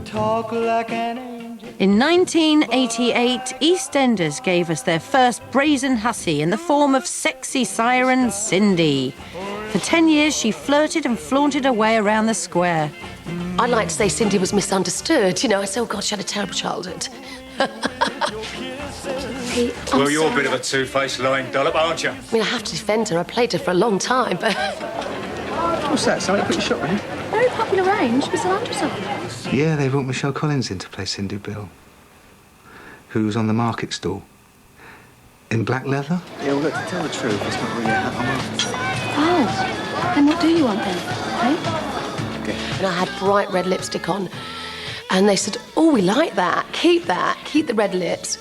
talk like an angel. In 1988, EastEnders gave us their first brazen hussy in the form of sexy siren Cindy. For 10 years, she flirted and flaunted her way around the square. I like to say Cindy was misunderstood. You know, I say, oh, God, she had a terrible childhood. Pete, well, you're a bit of a two-faced lying dollop, aren't you? I mean, I have to defend her. I played her for a long time, but... What's that? Something to put your shop in? Very popular range. We sell hundreds of them. Yeah, they brought Michelle Collins in to play Cindy Bill, who was on the market stall. In black leather? Yeah, well, look, to tell the truth, it's not really a hat I'm after. Oh, then what do you want then, eh? And I had bright red lipstick on. And they said, oh, we like that. Keep the red lips,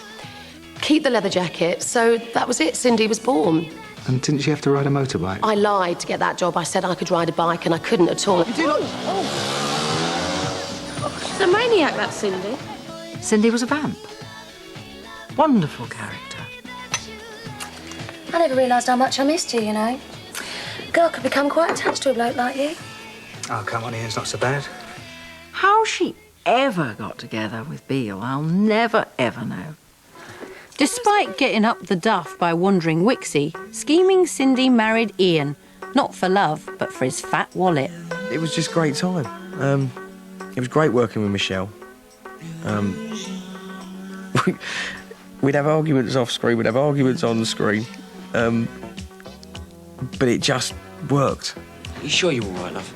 keep the leather jacket. So that was it. Cindy was born. And didn't she have to ride a motorbike? I lied to get that job. I said I could ride a bike, and I couldn't at all. She's a maniac, that Cindy. Cindy was a vamp. Wonderful character. I never realised how much I missed you, you know. A girl could become quite attached to a bloke like you. Oh, come on, Ian, it's not so bad. How she ever got together with Beale, I'll never, ever know. Despite getting up the duff by wandering Wixie, scheming Cindy married Ian, not for love, but for his fat wallet. It was just great time. It was great working with Michelle. We'd have arguments off screen, we'd have arguments on screen. But it just worked. You sure you're all right, love?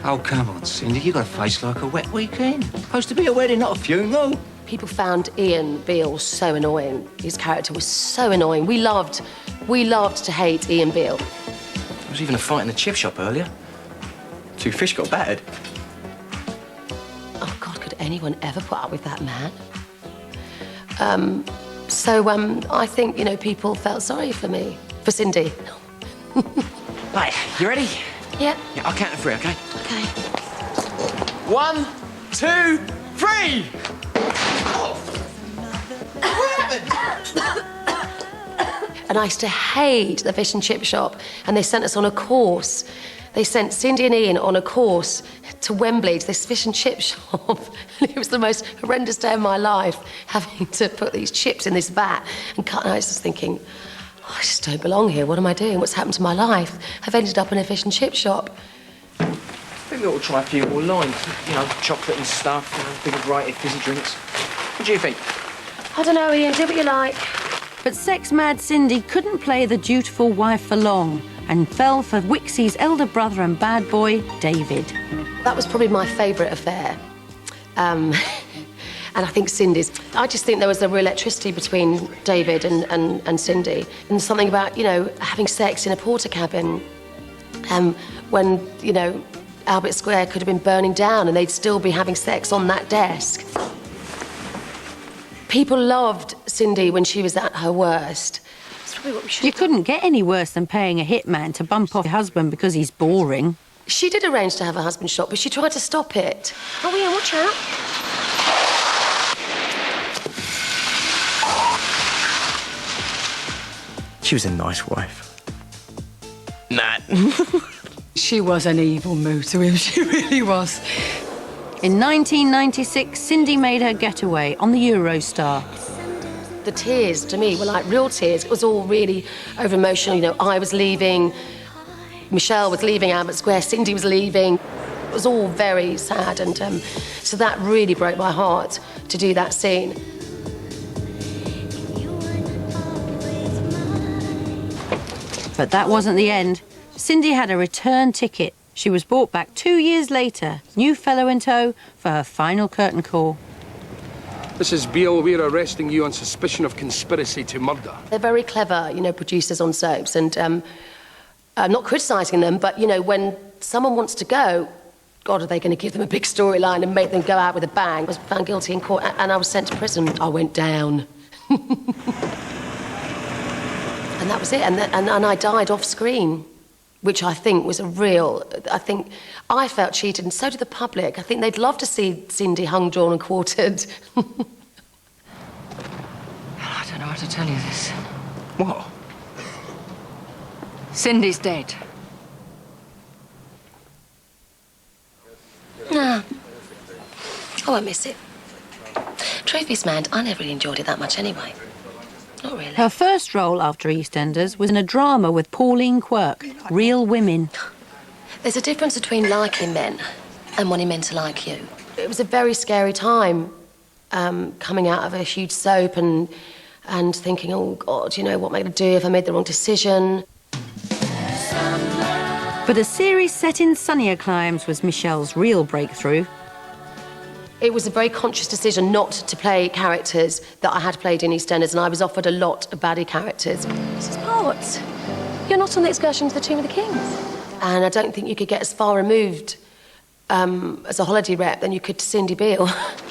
Oh, come on, Cindy, you got a face like a wet weekend. Supposed to be a wedding, not a funeral. People found Ian Beale so annoying. His character was so annoying. We loved to hate Ian Beale. There was even a fight in the chip shop earlier. Two fish got battered. Oh, God, could anyone ever put up with that man? I think, you know, people felt sorry for me, for Cindy. Right, you ready? Yeah. Yeah, I'll count to three, OK? Okay. 1, 2, 3! And I used to hate the fish and chip shop, and they sent us on a course. They sent Cindy and Ian on a course to Wembley, to this fish and chip shop. And it was the most horrendous day of my life, having to put these chips in this vat and cut. And I was just thinking, oh, I just don't belong here. What am I doing? What's happened to my life? I've ended up in a fish and chip shop. Maybe we ought to try a few more lines. You know, chocolate and stuff, you know, big variety of fizzy drinks. What do you think? I don't know, Ian. Do what you like. But sex-mad Cindy couldn't play the dutiful wife for long and fell for Wixie's elder brother and bad boy, David. That was probably my favourite affair. And I think Cindy's. I just think there was a real electricity between David and Cindy. And something about, you know, having sex in a porter cabin when, you know, Albert Square could have been burning down and they'd still be having sex on that desk. People loved Cindy when she was at her worst. That's probably what we should. You couldn't get any worse than paying a hitman to bump off your husband because he's boring. She did arrange to have a husband shot, but she tried to stop it. Oh, yeah, watch out. She was a nice wife. Nah. She was an evil moo to him, she really was. In 1996, Cindy made her getaway on the Eurostar. The tears, to me, were like real tears. It was all really over-emotional. You know, I was leaving, Michelle was leaving Albert Square, Cindy was leaving. It was all very sad, and so that really broke my heart to do that scene. But that wasn't the end. Cindy had a return ticket. She was brought back 2 years later, new fellow in tow, for her final curtain call. Mrs. Beale, we're arresting you on suspicion of conspiracy to murder. They're very clever, you know, producers on soaps, and I'm not criticising them, but, you know, when someone wants to go, God, are they going to give them a big storyline and make them go out with a bang? I was found guilty in court, and I was sent to prison. I went down. And that was it, and I died off screen, which I think was a real... I felt cheated, and so did the public. I think they'd love to see Cindy hung, drawn and quartered. I don't know how to tell you this. What? Cindy's dead. Oh, I miss it. Truth be told, I never really enjoyed it that much anyway. Not really. Her first role after EastEnders was in a drama with Pauline Quirk, Real Women. There's a difference between liking men and wanting men to like you. It was a very scary time, coming out of a huge soap and thinking, oh, God, you know, what am I going to do if I made the wrong decision? But a series set in sunnier climes was Michelle's real breakthrough. It was a very conscious decision not to play characters that I had played in EastEnders, and I was offered a lot of baddie characters. Mrs. Potts, you're not on the excursion to the Tomb of the Kings. And I don't think you could get as far removed as a holiday rep than you could to Cindy Beale.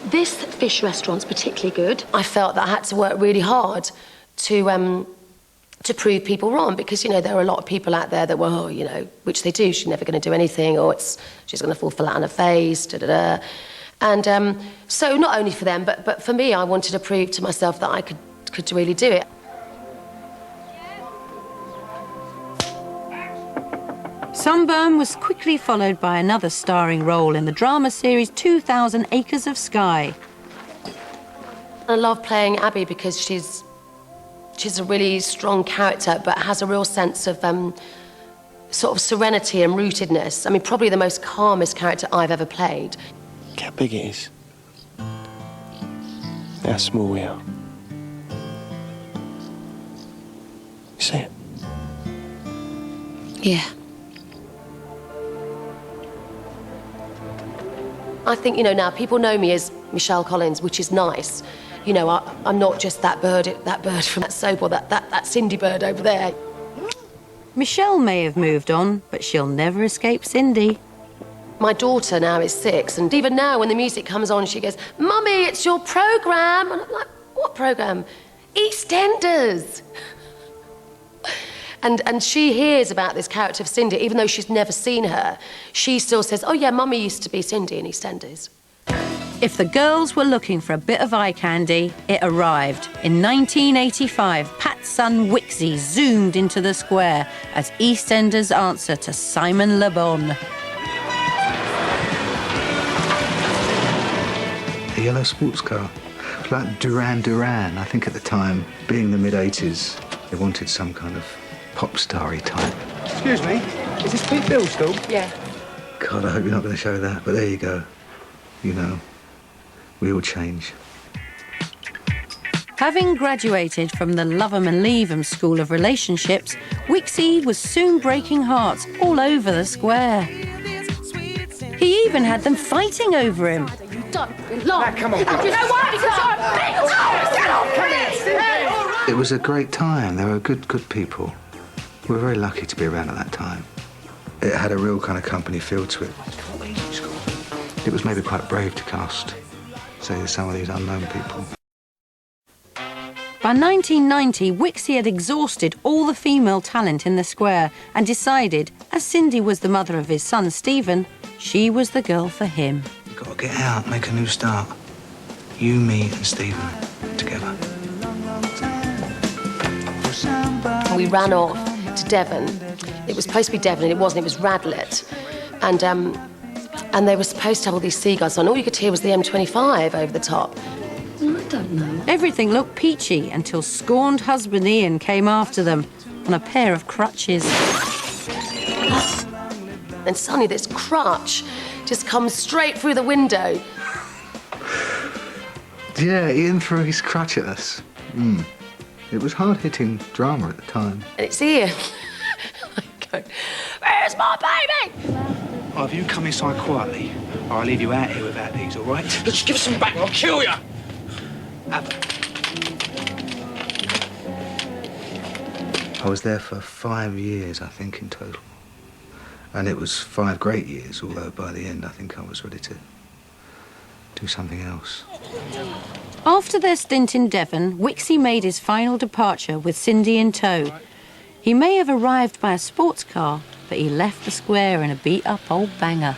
This fish restaurant's particularly good. I felt that I had to work really hard to prove people wrong, because, you know, there are a lot of people out there that were, oh, you know, which they do, she's never going to do anything, or she's going to fall flat on her face, da-da-da. And so not only for them, but for me, I wanted to prove to myself that I could really do it. Sunburn was quickly followed by another starring role in the drama series 2,000 Acres of Sky. I love playing Abby because she's a really strong character, but has a real sense of sort of serenity and rootedness. I mean, probably the most calmest character I've ever played. Look how big it is. How small we are. You see it? Yeah. I think, you know, now people know me as Michelle Collins, which is nice. You know, I'm not just that bird from that soap, or that Cindy bird over there. Michelle may have moved on, but she'll never escape Cindy. My daughter now is 6, and even now when the music comes on, she goes, "Mummy, it's your programme." And I'm like, "What programme?" "EastEnders." And she hears about this character of Cindy, even though she's never seen her. She still says, "Oh yeah, Mummy used to be Cindy in EastEnders." If the girls were looking for a bit of eye candy, it arrived. In 1985, Pat's son Wixie zoomed into the square as EastEnders' answer to Simon Le Bon. A yellow sports car, like Duran Duran. I think at the time, being the mid-80s, they wanted some kind of pop starry type. Excuse me, is this Pete Bill still? Yeah. God, I hope you're not going to show that, but there you go. You know, we all change. Having graduated from the Love 'em and Leave 'em School of Relationships, Wixie was soon breaking hearts all over the square. He even had them fighting over him. Come on. You know why? Because It was a great time. They were good people. We were very lucky to be around at that time. It had a real kind of company feel to it. It was maybe quite brave to cast, say, some of these unknown people. By 1990, Wixie had exhausted all the female talent in the square and decided, as Cindy was the mother of his son Stephen, she was the girl for him. You've got to get out, make a new start. You, me and Stephen together. We ran off to Devon. It was supposed to be Devon, and it wasn't. It was Radlett. And they were supposed to have all these seagulls on. All you could hear was the M25 over the top. I don't know. Everything looked peachy until scorned husband Ian came after them on a pair of crutches. And suddenly this crutch just comes straight through the window. Yeah, Ian threw his crutch at us. It was hard-hitting drama at the time. And it's Ian. I go, "Where's my baby?" Either you come inside quietly, or I'll leave you out here without these, all right? Just give us some back, I'll kill you. I was there for 5 years, I think, in total. And it was 5 great years, although by the end I think I was ready to do something else. After their stint in Devon, Wixie made his final departure with Cindy in tow. He may have arrived by a sports car, but he left the square in a beat-up old banger.